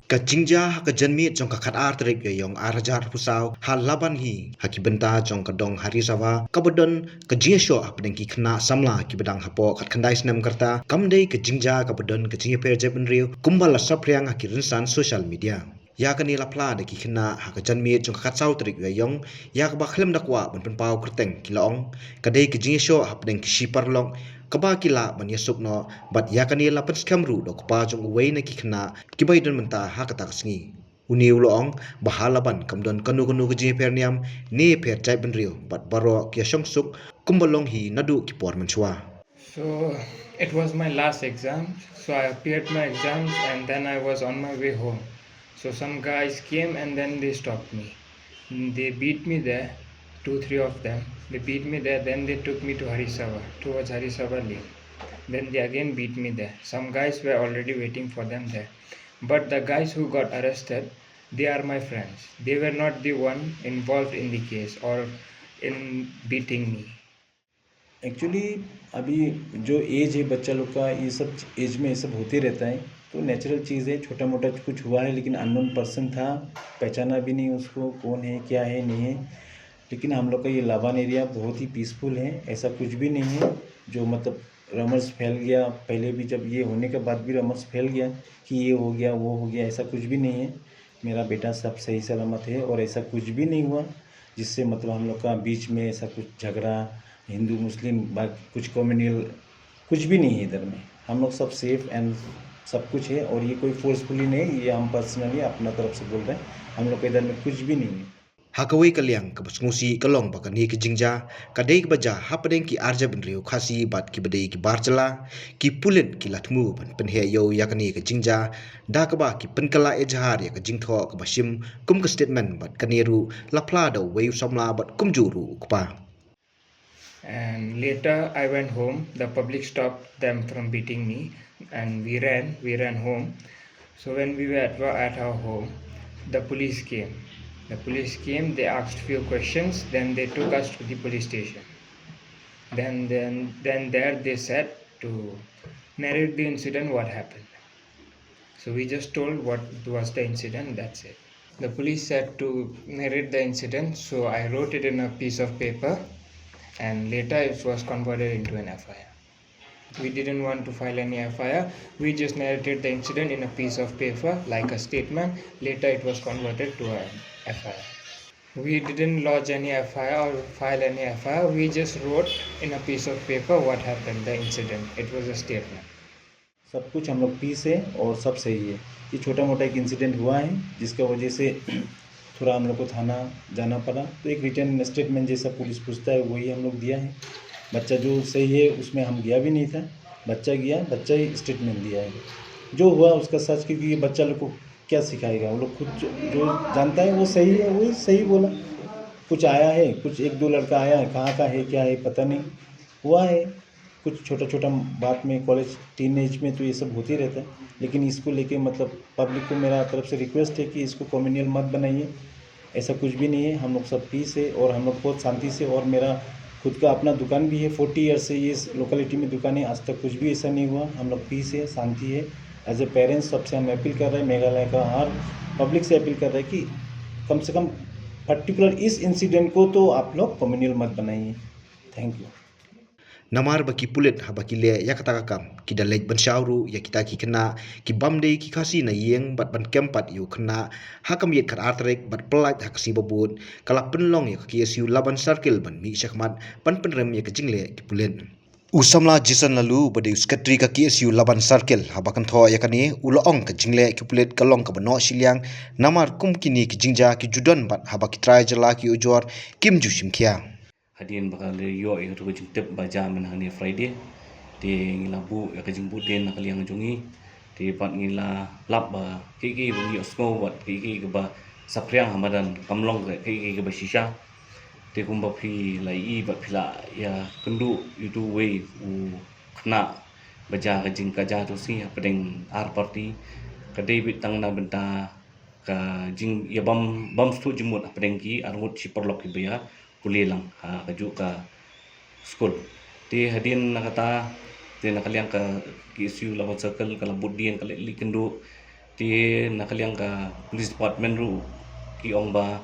Ka jingja ka janmi jong ka khat ar trek yong arajar pusau hal laban hi hakibenta jong ka dong hari sawa kabodon ka jiesho apdeng ki khna samla ki bedang hapo khat khandai snam karta kamdei ka jingja kabodon ka jinge per jeben riu kumbala sapriang hakirin san social media ya ka ni lapla de ki khna ha ka janmi jong ka khat sau trek yong ya ka ba khlem dakwa ban pen pau kerteng kilong ka dei ka jiesho apdeng ki shipar long kaba kila ban yasuk no bat yakani lapan skamru do kpa jong wei na ki khna ki bai don menta ha ka tak sngi uni ulong bahalaban kamdon kanu kanu ge perniam ne per chai ben rio bat baro ki shong suk kumbalong hi nadu ki por manchwa. So it was my last exam. So I appeared my exams and then I was on my way home. So some guys came and then they stopped me. They beat me there, two, three of them. They beat me there. Then they took me to Harisava, towards Harisava Lane. Then they again beat me there. Some guys were already waiting for them there. But the guys who got arrested, they are my friends. They were not the one involved in the case or in beating me. Actually अभी जो एज है बच्चा लोग का ये सब एज में ये सब होते रहता है, तो नेचुरल चीज़ है। छोटा मोटा कुछ हुआ है लेकिन अननोन पर्सन था, पहचाना भी नहीं उसको, कौन है क्या है नहीं है। लेकिन हम लोग का ये लाबान एरिया बहुत ही पीसफुल है, ऐसा कुछ भी नहीं है जो मतलब रमर्स फैल गया। पहले भी जब ये होने के बाद भी रमर्स फैल गया कि ये हो गया वो हो गया, ऐसा कुछ भी नहीं है। मेरा बेटा सब सही सलामत है और ऐसा कुछ भी नहीं हुआ जिससे मतलब हम लोग का बीच में ऐसा कुछ झगड़ा हिंदू मुस्लिम कुछ कम्युनल कुछ भी नहीं है इधर में। हम लोग सब सेफ एंड सब कुछ है और ये कोई फोर्सफुली नहीं, ये हम पर्सनली अपना तरफ से बोल रहे हैं। हम लोग के इधर में कुछ भी नहीं है। Hakawai kaliang ka basngusi kalong baka ni ki jingja ka dei ka baja hapadeng ki arja ben riu khasi bat ki badei ki barjala ki pulen ki latmu ban pen he yo yakani ka jingja da ka ba ki penkala ejhar ya ka jingtho ka basim kum ka statement bat kaneru lapla da wei samla bat kumjuru kpa. And later I went home. The public stopped them from beating me and we ran home. So when we were at our home, the police came. They asked few questions, then they took us to the police station. Then there they said to narrate the incident, what happened. So we just told what was the incident, that's it. The police said to narrate the incident, so I wrote it in a piece of paper and later it was converted into an FIR. We didn't want to file any FIR, we just narrated the incident in a piece of paper like a statement. Later it was converted to an FIR. We didn't lodge any FIR or file any FIR, we just wrote in a piece of paper what happened, the incident. It was a statement. सब कुछ हम लोग पीस है और सब सही है। ये छोटा मोटा एक इंसिडेंट हुआ है जिसका वजह से थोड़ा हम लोग को थाना जाना पड़ा, तो एक रिटर्न स्टेटमेंट जैसा पुलिस पूछता है वही हम लोग दिया है। बच्चा जो सही है उसमें हम गया भी नहीं था, बच्चा गया, बच्चा ही स्टेटमेंट दिया है जो हुआ उसका सच, क्योंकि ये बच्चा लोग को क्या सिखाएगा। वो लोग खुद जो जानता है वो सही है, वही सही बोला। कुछ आया है, कुछ एक दो लड़का आया है, कहाँ का है क्या है पता नहीं, हुआ है कुछ छोटा छोटा बात में। कॉलेज टीनेज में तो ये सब होते रहता है, लेकिन इसको लेके मतलब पब्लिक को मेरा तरफ से रिक्वेस्ट है कि इसको कम्युनल मत बनाइए। ऐसा कुछ भी नहीं है, हम लोग सब पीस है और हम लोग बहुत शांति से। और मेरा खुद का अपना दुकान भी है, 40 ईयर से ये लोकेलिटी में दुकान है, आज तक कुछ भी ऐसा नहीं हुआ। हम लोग पीस है, शांति है। एज ए पेरेंट्स सबसे हम अपील कर रहे हैं, मेघालय का हर पब्लिक से अपील कर रहे हैं कि कम से कम पर्टिकुलर इस इंसिडेंट को तो आप लोग कम्युनल मत बनाइए। Thank you. Namar baki pulit ha baki le ya kata kam ki da lek ban shauru ya kita ki kena ki bamde ki kasi na yeng bat ban kempat yu kena ha kam yet kat artrek bat pelat ha kasi babut kala penlong ya ki siu laban circle ban mi syakmat ban penrem ya kejingle ki pulit usamla jisan lalu bade skatri ka ki siu laban circle ha bakan tho ya kani ulo ong ka jingle ki pulit kalong ka bano silyang namar kum kini ki jingja ki judan bat ha baki try jala ki ujor kim ju simkhia Hadian bakal yo itu kejing tep baca menahani Friday di ngila bu ya kejing bu den nakali yang jungi di pat ngila lap ba kiki bunyi osmo buat kiki ke ba sapriang hamadan kamlong ke kiki ke ba shisha di kumba pi lai bat pila ya kendu itu way u kena baca kejing kaja tu si pedeng ar party kadai bitang na benta ka jing ya bam stu jemut pedeng ki armut si perlok ki ya kulilang ha kaju ka school ti hadin nakata ti nakaliang ka isu lawan circle kala budien kala likendu ti nakaliang ka police department ru ki ong ba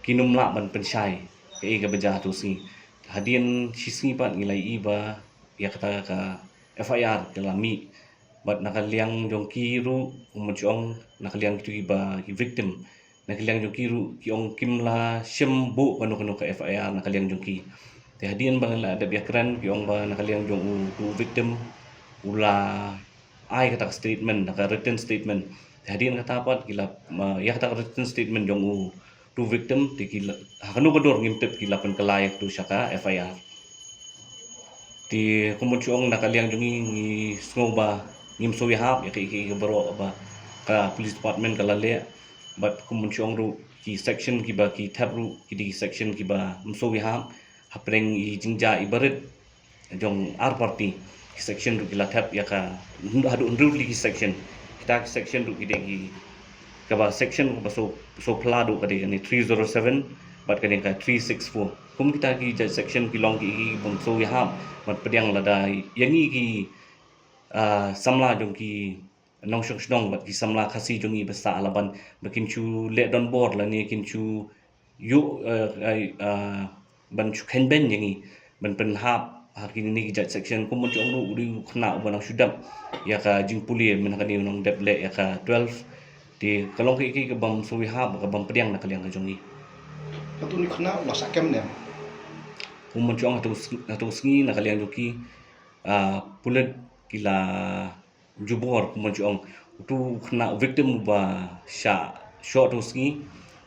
kinumla ban pensyai ke ga beja tu si hadian sisi pat ngilai iba ya kata ka FIR kelami bat nakaliang jongki ru umuchong nakaliang tu iba ki victim nakaliang jongki ru ki ong kimla shembu kanu ka FIR nakaliang jongki te hadian bangla ada biakran ki ong ba nakaliang jong tu victim ula ai kata statement naka written statement hadian kata pat kila ya kata written statement jong tu victim ti kila hakanu kodor ngimtep kila pen kalayak tu syaka FIR ti kumuchong nakaliang jongi ngi sngoba ngim so hap ya ki baro ba ka police department kalale but kumuchong ru ki section ki ba ki tab ru ki di section ki ba mso hap hapreng i jingja ibarit jong ar party section ru kila tab ya ka hadu unru li section kita section ru kide ki kaba section ko so plado kade ni 307 but kade ka 364 kum kita ki section ki long ki bang so ya ham mat pediang lada yangi ki samla jong ki nong shok shnong bat ki samla khasi jong i basa alaban bakin chu le don board la ni kin chu yu ban chu khen ben yangi ban pen hap hakin ni ki section kum jong ru uri khna ban shudam ya ka jing puli men kan ni nong deple ya ka 12 di kalong ki bam suwi hab ka bam pediang nakaliang ka jongi Patu ni kena ulah sakem ne. kumun chong atu sngi nakaliang joki pulet kila jubor kumun chong tu kena victim ba sha shot tu sngi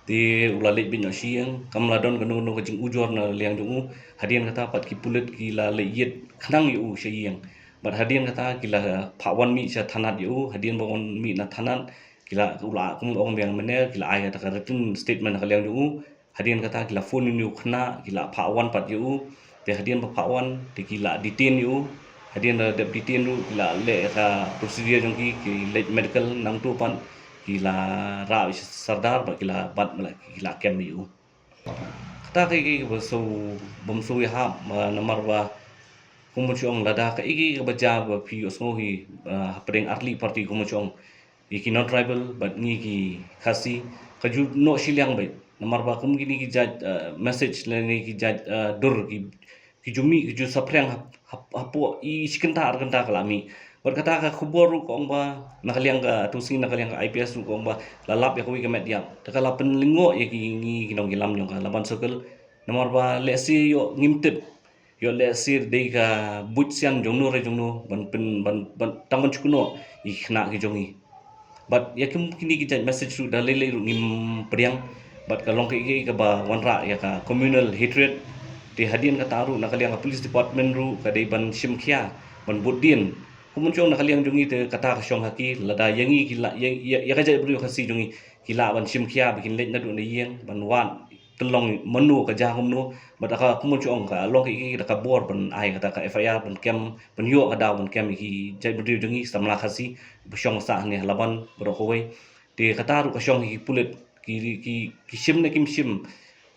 di ulale bin siang kamladon kanu no jing ujor na liang jongu hadian kata pat ki pulet kila leyet khnang yu siang bat hadian kata kila phawan mi cha thanat yu hadian bon mi na thanat kila ula kum ong yang mene kila ai kata written statement kaliang ju hadian kata kila phone ni khna kila phawan pat yu te hadian phawan te kila detain yu hadian da detain ru kila le ka procedure jong ki late medical nang tu pan kila ra sardar ba kila bat mala kila kem yu kata ki so bom so ya namar ba kumuchong lada ka igi ka baja ba pi osmo hi pring arli party kumuchong iki non tribal but ni ki khasi kaju no shiliang bai namar ba kum gini ki jaj message le ni ki jaj dur ki jumi ki ju saprang hapo i sikenta arkenta kalami berkata ka khubor ru kong ba nakaliang ka tusi nakaliang ka IPS ru kong ba lalap ya ko wi ka media takala penlingo ya ki ngi kinong gilam nyong ka laban circle namar ba lesi yo ngimtep yo lesir de ka butsian jongno re jongno ban tangon chukuno i khna ki jongi but yakim kini ki message ru dalele ru ngim priang but kalong ki ba wanra ya ka communal hatred di hadian ka taru nakaliang ka police department ru ka dei ban simkhia ban budin kumuncong nakaliang jongi te kata ka syong haki lada yangi kila ya ka jai bru khasi jongi kila ban simkhia bikin let na du ne yeng ban wan telong menu ka jahum no badaka kumuncong ka long ki ka bor ban ai kata ka FIR ban kem ban yo ka daw ban kem ki jai bru jongi samla khasi syong sa ni laban bro ko wei te kata ru ka syong ki pulet ki sim ne kim sim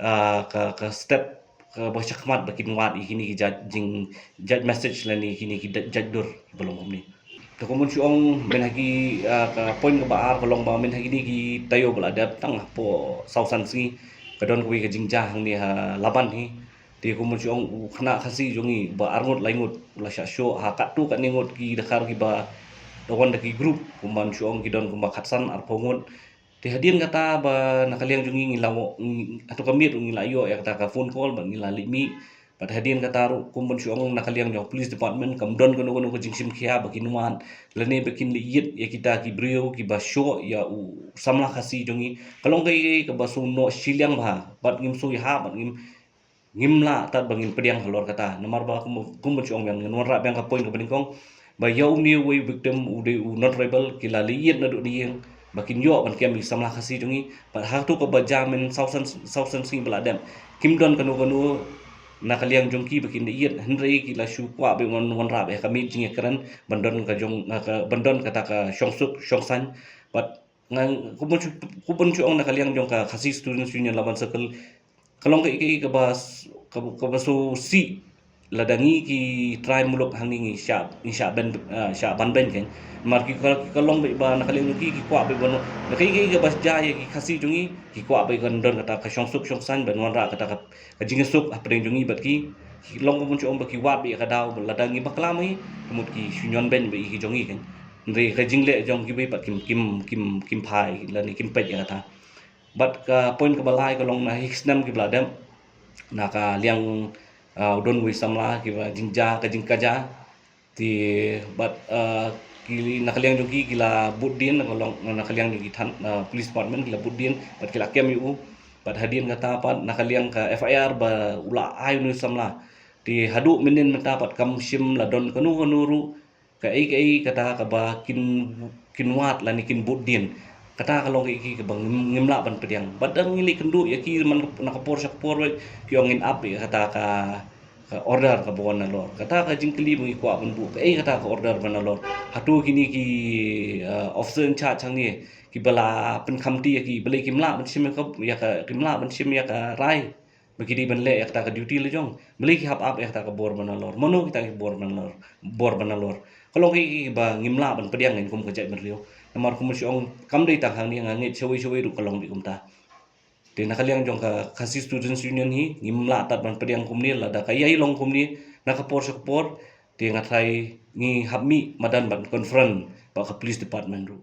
ka step ka ba chakmat bakin wat ikini ki jing judge message la ni kini ki judge dur belum ni to ko mun chuong ben hagi ka point ka ba ar kolong ba men hagi ni ki tayo bala dap tang po sausan si kadon ko ka jing jang ni laban hi ti ko mun chuong khna khasi jongi ba arngot laingot la sha sho ha ka tu ka ni ngot ki dakhar ki ba dogon da ki group ko man chuong ki don ko ba khatsan ar pongot ti hadian kata ba nakaliang jongi ngilawo atau kamit ngilayo ya kata ka phone call ba ngilali mi pat hadian kata ru kumbon syong nakaliang jong police department kamdon kono ko jingsim khia bakinuan lene bakin liit ya kita ki brio ki basho ya samla khasi jongi kalong kai ka basu no siliang ba bat ngim su ya bat ngimla tat bangin pediang halor kata namar ba kumbon syong yang nora bang ka point ka beningkong ba yau ni we victim ude not rebel kila liit na do nieng bakin yo ban kem samla khasi jongi pat ha tu ko bajamen sausan sing beladam kimdon kanu nakaliang jongki bakin iet henry kila shu kwa be wan ra be kami jing kran bandon ka jong ka bandon kata ka shongsuk shongsan but ngang kubun chu ong nakaliang jong ka khasi students union laban circle kalong ka bas ka baso si ladangi ki try mulok hangi sya ban ben kan mar ki kalong be ba nakaling ki kwa be bon nakai ke bas jaya ki khasi jungi ki kwa be kan don kata ka shong san ban wan ra kata ka jing suk apre jungi bat ki long mun chong ba ki wa be ka daw ladangi baklamai mut ki shunyon ben be ki jungi kan re ka jing le jong ki be pat kim phai la ni kim pet ya ta bat ka point ka balai ka long na hiksnam ki bladam na ka liang udon wi samla ki ba jingja ka jingkaja ti bat ki nakaliang jogi kila budin nakaliang jogi than police department kila budin bat kila KMU bat hadin kata pat nakaliang ka FIR ba ula ayu samla ti hadu minin menta pat kam sim la don kanu ru ka ai kata ka ba kinwat la ni kin budin kata kalong ki bang ngimla ban pediang badang ngili kendu ya ki man nakapor sakpor ki ongin up ya kata ka order ka bon lor kata ka jingkli bungi kwa bun bu kata ka order ban lor hatu kini ki officer in charge changi ki bala pen khamti ya ki bale kimla ban sim ka ya ka kimla ban sim ya ka rai begini ban le ya kata ka duty le jong bale ki hap up ya kata ka bor ban lor mono kita ki bor ban lor kalong ki ba ngimla ban pediang ngin kum ka jai ban rio namar kumusong kam dei tang hang ni ngit choi ru kalong di kumta te nakaliang jong ka khasi students union hi ngimla tat ban pediang kumni la da kayai long kumni nakapor sakpor te ngathai ngi habmi madan ban confront ba ka police department ru.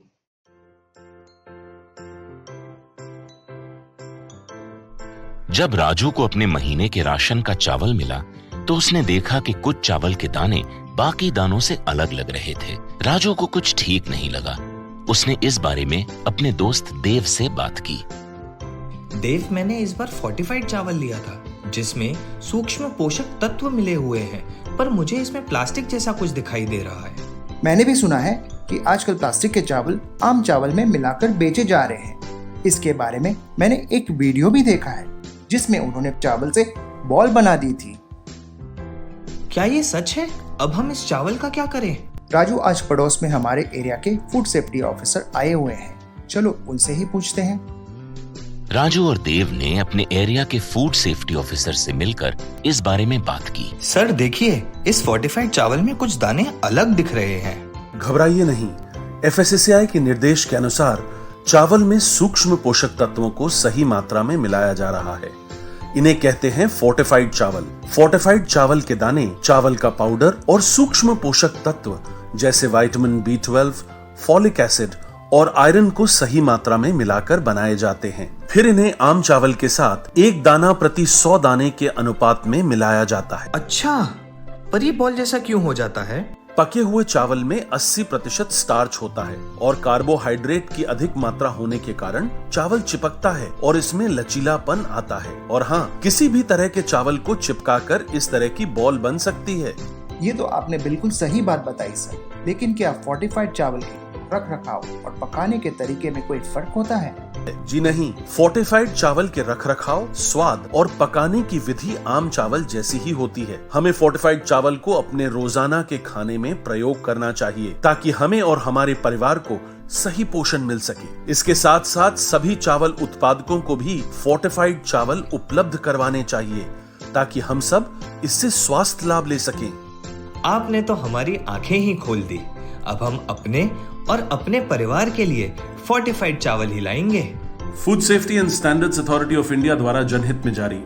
जब राजू को अपने महीने के राशन का चावल मिला तो उसने देखा कि कुछ चावल के दाने बाकी दानों से अलग लग रहे थे। राजू को कुछ ठीक नहीं लगा। उसने इस बारे में अपने दोस्त देव से बात की। देव, मैंने इस बार फोर्टिफाइड चावल लिया था जिसमें सूक्ष्म पोषक तत्व मिले हुए हैं, पर मुझे इसमें प्लास्टिक जैसा कुछ दिखाई दे रहा है। मैंने भी सुना है कि आजकल प्लास्टिक के चावल आम चावल में मिलाकर बेचे जा रहे हैं। इसके बारे में मैंने एक वीडियो भी देखा है जिसमें उन्होंने चावल से बॉल बना दी थी। क्या ये सच है? अब हम इस चावल का क्या करें? राजू, आज पड़ोस में हमारे एरिया के फूड सेफ्टी ऑफिसर आए हुए हैं, चलो उनसे ही पूछते हैं। राजू और देव ने अपने एरिया के फूड सेफ्टी ऑफिसर से मिलकर इस बारे में बात की। सर देखिए, इस फोर्टिफाइड चावल में कुछ दाने अलग दिख रहे हैं। घबराइए नहीं, FSSAI के निर्देश के अनुसार चावल में सूक्ष्म पोषक तत्वों को सही मात्रा में मिलाया जा रहा है। इन्हें कहते हैं फोर्टिफाइड चावल। फोर्टिफाइड चावल के दाने चावल का पाउडर और सूक्ष्म पोषक तत्व जैसे विटामिन B12, फॉलिक एसिड और आयरन को सही मात्रा में मिलाकर बनाए जाते हैं। फिर इन्हें आम चावल के साथ 1 दाना प्रति 100 दाने के अनुपात में मिलाया जाता है। अच्छा, पर ये बॉल जैसा क्यों हो जाता है? पके हुए चावल में 80% स्टार्च होता है और कार्बोहाइड्रेट की अधिक मात्रा होने के कारण चावल चिपकता है और इसमें लचीलापन आता है। और हाँ, किसी भी तरह के चावल को चिपकाकर इस तरह की बॉल बन सकती है। ये तो आपने बिल्कुल सही बात बताई सर, लेकिन क्या फोर्टिफाइड चावल के रख रखाव और पकाने के तरीके में कोई फर्क होता है? जी नहीं, फोर्टिफाइड चावल के रख रखाव, स्वाद और पकाने की विधि आम चावल जैसी ही होती है। हमें फोर्टिफाइड चावल को अपने रोजाना के खाने में प्रयोग करना चाहिए ताकि हमें और हमारे परिवार को सही पोषण मिल सके। इसके साथ साथ सभी चावल उत्पादकों को भी फोर्टिफाइड चावल उपलब्ध करवाने चाहिए ताकि हम सब इससे स्वास्थ्य लाभ ले सकें। आपने तो हमारी आंखें ही खोल दी। अब हम अपने और अपने परिवार के लिए फोर्टिफाइड चावल ही लाएंगे। Food safety and standards authority of India द्वारा जनहित में जारी।